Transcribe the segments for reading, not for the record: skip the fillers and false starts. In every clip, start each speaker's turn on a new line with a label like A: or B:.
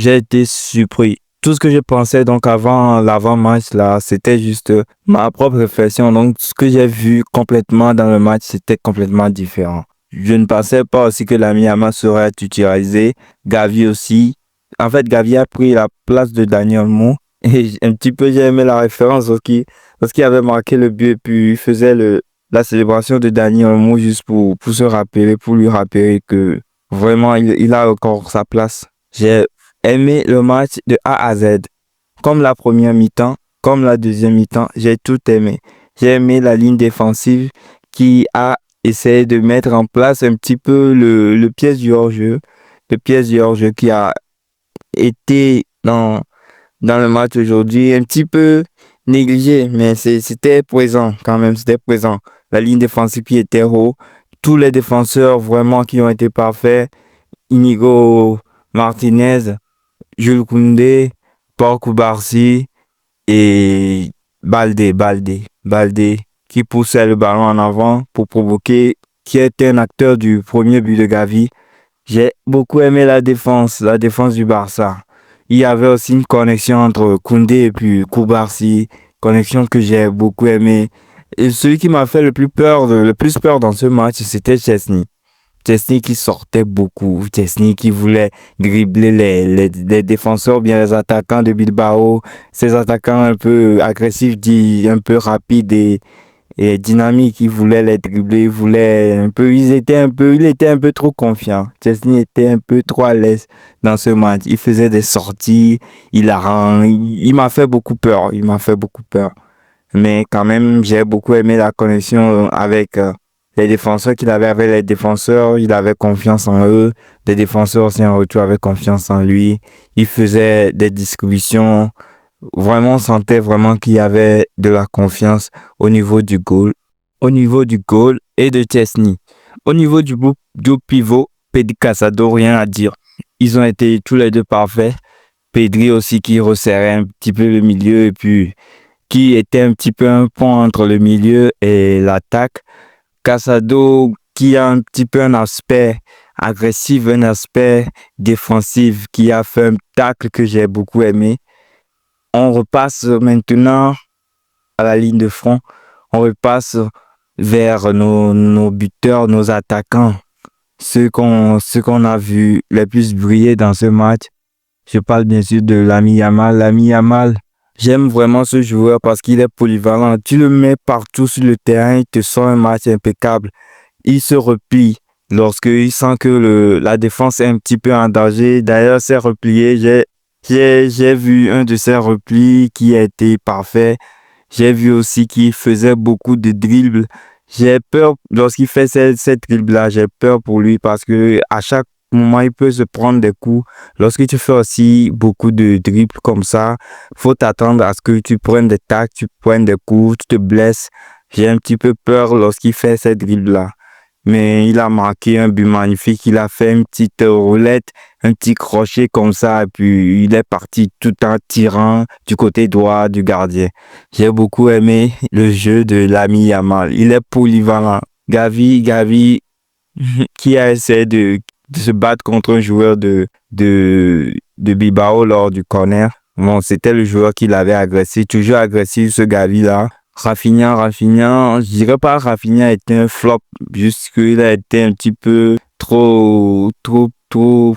A: J'ai été surpris. Tout ce que je pensais donc avant l'avant-match là, c'était juste ma propre réflexion. Donc ce que j'ai vu complètement dans le match, c'était complètement différent. Je ne pensais pas aussi que Lamine Yamal serait titularisé. Gavi aussi. En fait, Gavi a pris la place de Daniel Mo. Et un petit peu, j'ai aimé la référence parce qu'il avait marqué le but et puis il faisait la célébration de Daniel Mo juste pour se rappeler, pour lui rappeler que vraiment il a encore sa place. J'ai aimé le match de A à Z. Comme la première mi-temps, comme la deuxième mi-temps, j'ai tout aimé. J'ai aimé la ligne défensive qui a essayé de mettre en place un petit peu le piège du hors-jeu. Le piège du hors-jeu qui a été dans le match aujourd'hui, un petit peu négligé, mais c'était présent quand même, c'était présent. La ligne défensive qui était haut, tous les défenseurs vraiment qui ont été parfaits, Inigo Martinez, Jules Koundé, Porco Barcy et Balde, qui poussait le ballon en avant pour provoquer, qui était un acteur du premier but de Gavi. J'ai beaucoup aimé la défense du Barça. Il y avait aussi une connexion entre Koundé et puis Koubarsi, connexion que j'ai beaucoup aimé. Et celui qui m'a fait le plus peur dans ce match, c'était Chesney. Chesney qui sortait beaucoup, Chesney qui voulait dribbler les défenseurs, bien les attaquants de Bilbao, ces attaquants un peu agressifs, un peu rapides et dynamiques, ils voulaient les dribbler, ils voulaient un peu, il était un peu trop confiant. Chesney était un peu trop à l'aise dans ce match. Il faisait des sorties, il m'a fait beaucoup peur, il m'a fait beaucoup peur. Mais quand même, j'ai beaucoup aimé la connexion avec les défenseurs qu'il avait avec les défenseurs. Il avait confiance en eux. Les défenseurs aussi en retour avaient confiance en lui. Il faisait des distributions. Vraiment, on sentait vraiment qu'il y avait de la confiance au niveau du goal. Au niveau du goal et de Chesney. Au niveau du pivot, Pedri Casado, rien à dire. Ils ont été tous les deux parfaits. Pedri aussi qui resserrait un petit peu le milieu et puis qui était un petit peu un pont entre le milieu et l'attaque. Casado qui a un petit peu un aspect agressif, un aspect défensif, qui a fait un tacle que j'ai beaucoup aimé. On repasse maintenant à la ligne de front. On repasse vers nos buteurs, nos attaquants, ceux qu'on a vu les plus briller dans ce match. Je parle bien sûr de Lamine Yamal. Lamine Yamal, j'aime vraiment ce joueur parce qu'il est polyvalent. Tu le mets partout sur le terrain, il te sort un match impeccable. Il se replie lorsqu'il sent que la défense est un petit peu en danger. D'ailleurs, s'est replié. J'ai vu un de ses replis qui a été parfait. J'ai vu aussi qu'il faisait beaucoup de dribbles. J'ai peur lorsqu'il fait cette dribble-là. J'ai peur pour lui parce que à chaque moment, il peut se prendre des coups. Lorsque tu fais aussi beaucoup de dribbles comme ça, faut t'attendre à ce que tu prennes des tacles, tu prennes des coups, tu te blesses. J'ai un petit peu peur lorsqu'il fait cette dribble-là. Mais il a marqué un but magnifique. Il a fait une petite roulette, un petit crochet comme ça. Et puis, il est parti tout en tirant du côté droit du gardien. J'ai beaucoup aimé le jeu de l'ami Yamal. Il est polyvalent. Gavi, qui a essayé de se battre contre un joueur de Bilbao lors du corner. Bon, c'était le joueur qui l'avait agressé. Toujours agressif, ce Gavi-là. Rafinha, je dirais pas Rafinha a été un flop, juste qu'il a été un petit peu trop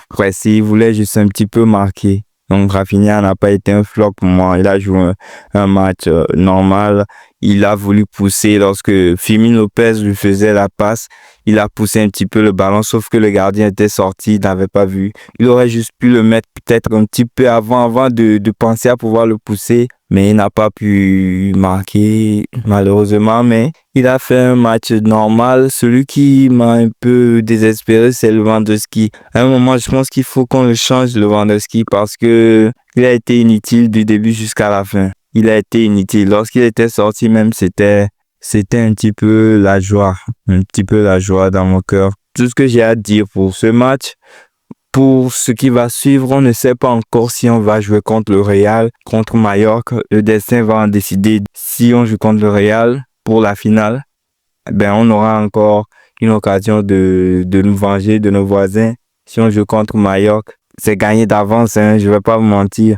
A: pressé. Il voulait juste un petit peu marquer. Donc Rafinha n'a pas été un flop pour moi. Il a joué un match normal. Il a voulu pousser lorsque Firmino Lopez lui faisait la passe. Il a poussé un petit peu le ballon, sauf que le gardien était sorti, il n'avait pas vu. Il aurait juste pu le mettre peut-être un petit peu avant de penser à pouvoir le pousser, mais il n'a pas pu marquer malheureusement. Mais il a fait un match normal. Celui qui m'a un peu désespéré, c'est Lewandowski. À un moment, je pense qu'il faut qu'on le change, Lewandowski, parce que il a été inutile du début jusqu'à la fin. Il a été inutile. Lorsqu'il était sorti même, c'était un petit peu la joie dans mon cœur. Tout ce que j'ai à dire pour ce match, pour ce qui va suivre, on ne sait pas encore si on va jouer contre le Real, contre Mallorca. Le destin va en décider si on joue contre le Real pour la finale. Ben, on aura encore une occasion de nous venger de nos voisins si on joue contre Mallorca. c'est gagné d'avance, hein, je vais pas vous mentir.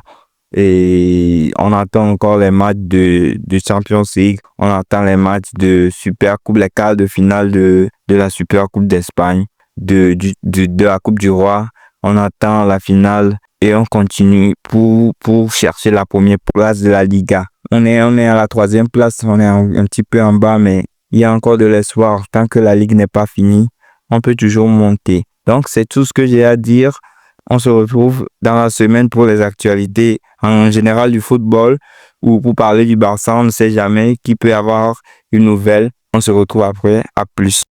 A: Et on attend encore les matchs de Champions League. On attend les matchs de Super Coupe, les quarts de finale de la Super Coupe d'Espagne, de la Coupe du Roi. On attend la finale et on continue pour chercher la première place de la Liga. On est à la troisième place, on est un petit peu en bas, mais il y a encore de l'espoir. Tant que la Ligue n'est pas finie, on peut toujours monter. Donc, c'est tout ce que j'ai à dire. On se retrouve dans la semaine pour les actualités en général du football ou pour parler du Barça. On ne sait jamais qui peut avoir une nouvelle. On se retrouve après. À plus.